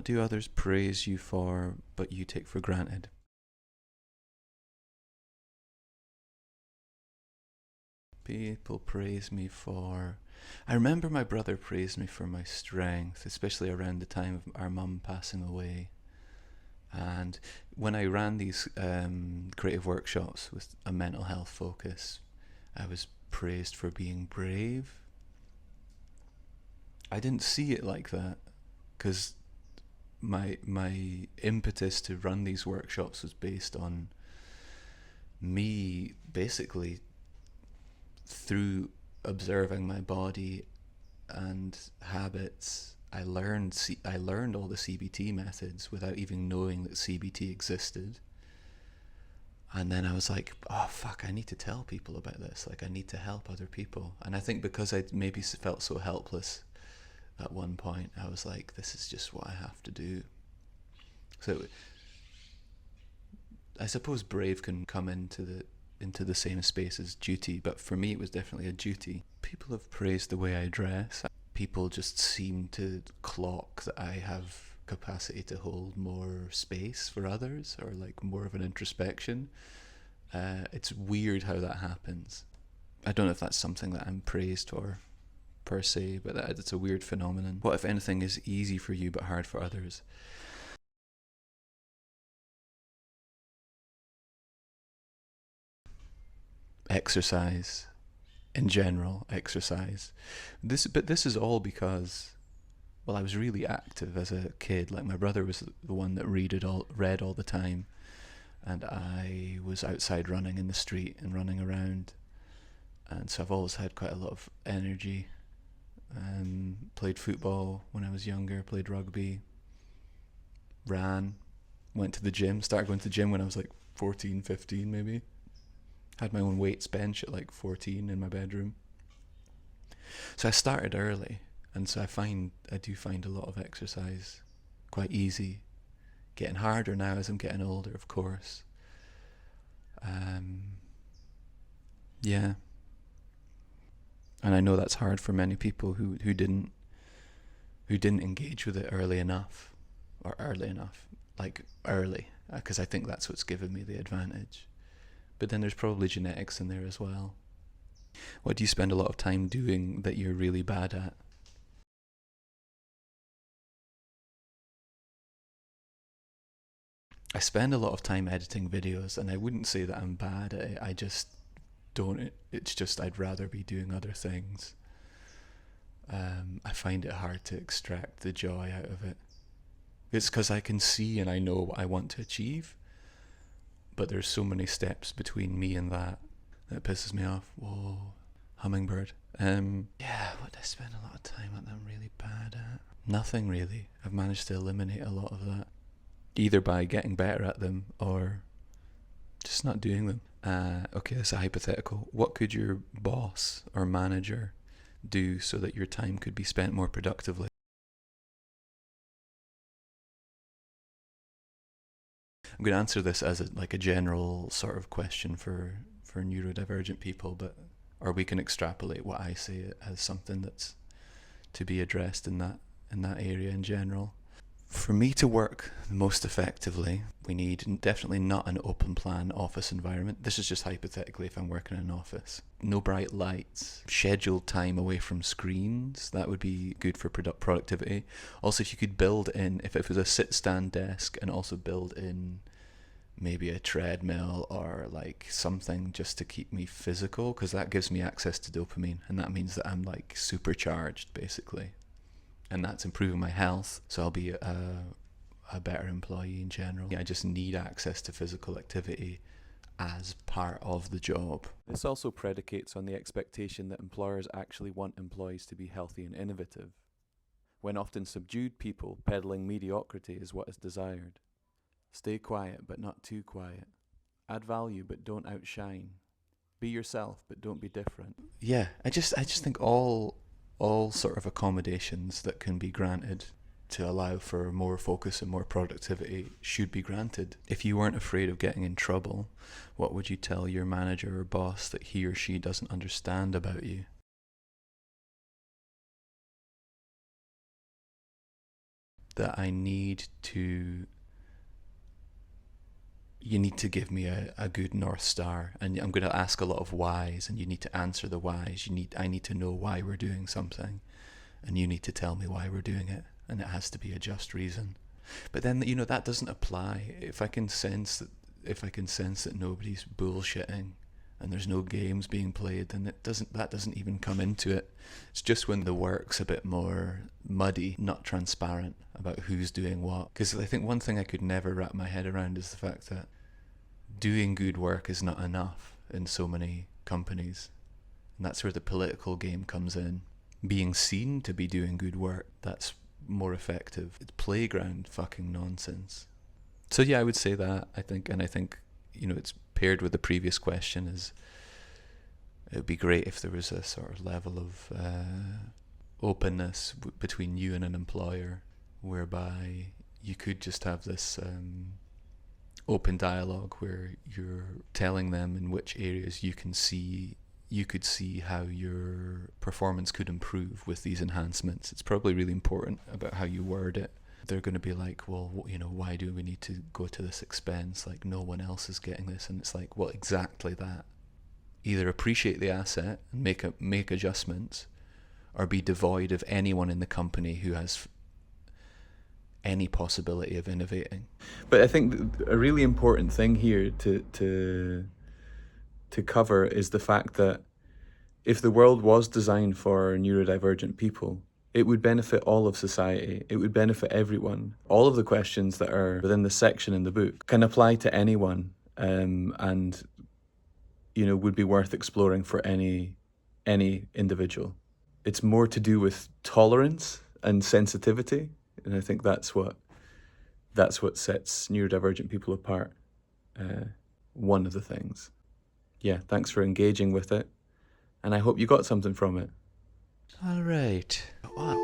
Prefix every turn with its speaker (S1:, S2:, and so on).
S1: do others praise you for, but you take for granted? People praise me for... I remember my brother praised me for my strength, especially around the time of our mum passing away. And when I ran these creative workshops with a mental health focus, I was praised for being brave. I didn't see it like that, because my impetus to run these workshops was based on me basically, through observing my body and habits, I learned all the CBT methods without even knowing that CBT existed. And then I was like, oh fuck, I need to tell people about this. Like, I need to help other people. And I think because I maybe felt so helpless at one point, I was like, this is just what I have to do. So I suppose brave can come into the same space as duty, but for me it was definitely a duty. People have praised the way I dress. People just seem to clock that I have capacity to hold more space for others, or like more of an introspection. It's weird how that happens. I don't know if that's something that I'm praised for per se, but it's a weird phenomenon. What, if anything, is easy for you but hard for others? Exercise. In general, exercise. But this is all because, well, I was really active as a kid. Like, my brother was the one that read all the time, and I was outside running in the street and running around, and so I've always had quite a lot of energy. Played football when I was younger, played rugby, ran, went to the gym, started going to the gym when I was like 14, 15 maybe. Had my own weights bench at like 14 in my bedroom. So I started early, and so I do find a lot of exercise quite easy. Getting harder now as I'm getting older, of course. Yeah. And I know that's hard for many people who didn't engage with it early enough, like early, because I think that's what's given me the advantage. But then there's probably genetics in there as well. What do you spend a lot of time doing that you're really bad at? I spend a lot of time editing videos, and I wouldn't say that I'm bad at it. I just don't. It's just I'd rather be doing other things. I find it hard to extract the joy out of it. It's because I can see and I know what I want to achieve, but there's so many steps between me and that pisses me off. Whoa, hummingbird. Yeah, what do I spend a lot of time on that I'm really bad at? Nothing really. I've managed to eliminate a lot of that, either by getting better at them or just not doing them. Okay, that's a hypothetical. What could your boss or manager do so that your time could be spent more productively? I'm going to answer this as a general sort of question for neurodivergent people, or we can extrapolate what I say as something that's to be addressed in that area in general. For me to work most effectively, we need definitely not an open plan office environment. This is just hypothetically if I'm working in an office. No bright lights, scheduled time away from screens, that would be good for productivity. Also, if you could build in, if it was a sit-stand desk, and also build in maybe a treadmill or like something just to keep me physical, because that gives me access to dopamine, and that means that I'm like supercharged basically. And that's improving my health, so I'll be a better employee in general. I just need access to physical activity as part of the job. This also predicates on the expectation that employers actually want employees to be healthy and innovative, when often subdued people peddling mediocrity is what is desired. Stay quiet, but not too quiet. Add value, but don't outshine. Be yourself, but don't be different. Yeah, I just think all sort of accommodations that can be granted to allow for more focus and more productivity should be granted. If you weren't afraid of getting in trouble, what would you tell your manager or boss that he or she doesn't understand about you? that you need to give me a good North Star, and I'm going to ask a lot of whys, and you need to answer the whys. I need to know why we're doing something, and you need to tell me why we're doing it, and it has to be a just reason. But then, that doesn't apply. If I can sense that nobody's bullshitting and there's no games being played, then that doesn't even come into it. It's just when the work's a bit more muddy, not transparent about who's doing what. Because I think one thing I could never wrap my head around is the fact that doing good work is not enough in so many companies. And that's where the political game comes in. Being seen to be doing good work, that's more effective. It's playground fucking nonsense. So yeah, I would say that, I think it's paired with the previous question, is it would be great if there was a sort of level of openness between you and an employer, whereby you could just have this open dialogue where you're telling them in which areas you could see how your performance could improve with these enhancements. It's probably really important about how you word it. They're going to be like, well, why do we need to go to this expense? Like, no one else is getting this. And it's like, well, exactly that. Either appreciate the asset and make adjustments, or be devoid of anyone in the company who has any possibility of innovating. But I think a really important thing here to cover is the fact that if the world was designed for neurodivergent people, it would benefit all of society. It would benefit everyone. All of the questions that are within the section in the book can apply to anyone, and would be worth exploring for any individual. It's more to do with tolerance and sensitivity, and I think that's what sets neurodivergent people apart. One of the things. Yeah, thanks for engaging with it, and I hope you got something from it. All right. What?